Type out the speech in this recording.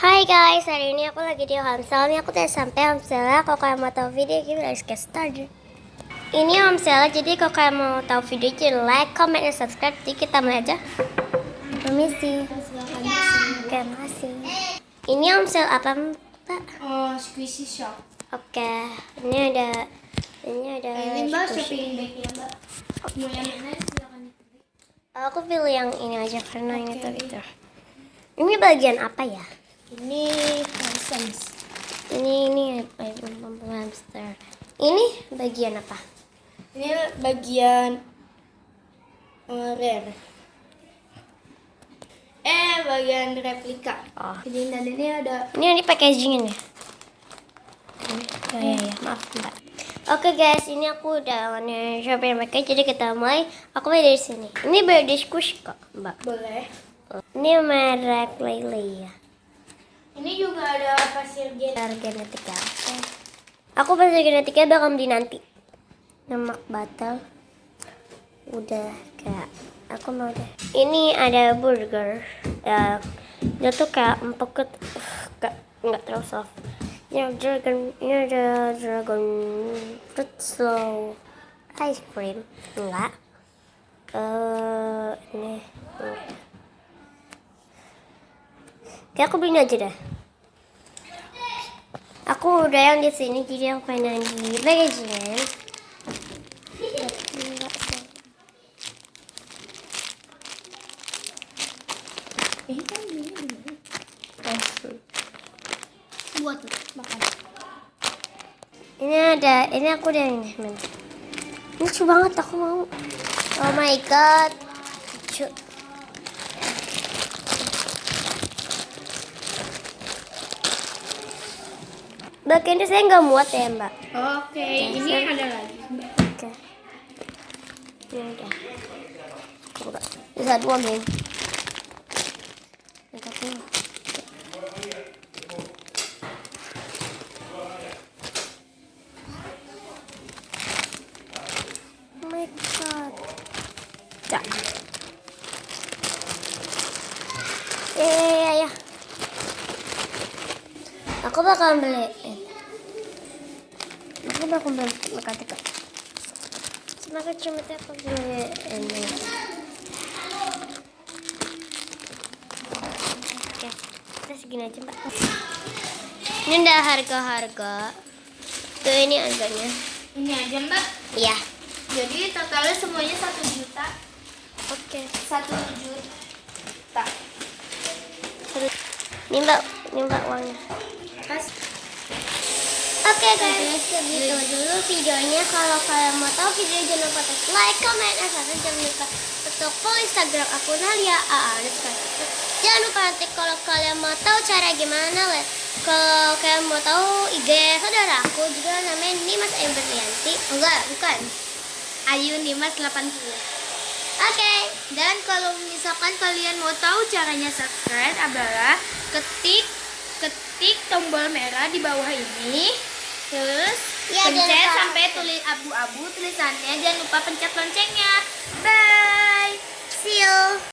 Hai guys, hari ini aku lagi di Homesel. Ini aku udah sampai Homesel. Kalau kalian mau tahu video ini, let's get started. Ini Homesel, jadi kalau kalian mau tahu video ini, like, comment, dan subscribe. Jadi kita mulai aja. Permisi. Oke, makasih. Ini Homesel apa, Mbak? Squishy shop. Oke, ini ada Ini Mbak shopping bag ya Mbak. Mau yang mana silakan dipilih. Aku pilih yang ini aja karena ini tuh gitu. Ini bagian apa ya? Ini Hansons. Ini hamster. Ini bagian apa? Ini bagian rare. Bagian replika. Oh. Jadi dan ini ada Ini packaging ini. Ya, maaf Mbak. Oke guys, ini aku udah shopping package, jadi kita mulai. Aku mulai dari sini. Ini British Squish kok, Mbak. boleh. Ini merek Lily ya. Ini juga ada pasir gen. Genetika. Oke. Aku pasir genetika bakal beli nanti. Lemak batal. Udah kayak aku mau deh. Ini ada burger. Ya, dia tuh kayak empuk, nggak terlalu soft. Ini ada dragon fruit slow ice cream. Enggak. Ini. Kayak aku beliin aja dah. Aku udah yang di sini, jadi aku pengen yang di packaging. Ini kan ini buat makan. Ini aku udah ini. Lucu banget, aku mau. Oh my god. Lucu. Bagian ini saya nggak muat ya Mbak. Oke, ini ada lagi. Oke. Ini udah. Bisa dua men. Oh my god. Cak. Ya. Aku bakal beli. Aku bakal beli makan tiga. Semakin cuma aku beli ini. Oke, kita segini aja Mbak. Ini udah harga-harga. Tuh ini harganya. Ini aja Mbak. Iya. Jadi totalnya semuanya 1 juta. Oke. 1 juta. Ini Mbak uangnya. Kas. Oke guys, segitu dulu videonya. Kalau kalian mau tahu videonya, jangan lupa like, comment, dan subscribe. Jangan lupa untuk follow Instagram aku Nalia AA. Jangan lupa nanti kalau kalian mau tahu cara gimana, kalau kalian mau tahu IG saudara aku juga namanya Nimas Ayu Berlianti. Enggak, bukan. Ayu Nimas 80. Oke. Dan kalau misalkan kalian mau tahu caranya subscribe adalah ketik tombol merah di bawah ini. Terus Ya, jangan pencet lupa. sampai tulis abu-abu tulisannya. Jangan lupa pencet loncengnya. Bye. See you.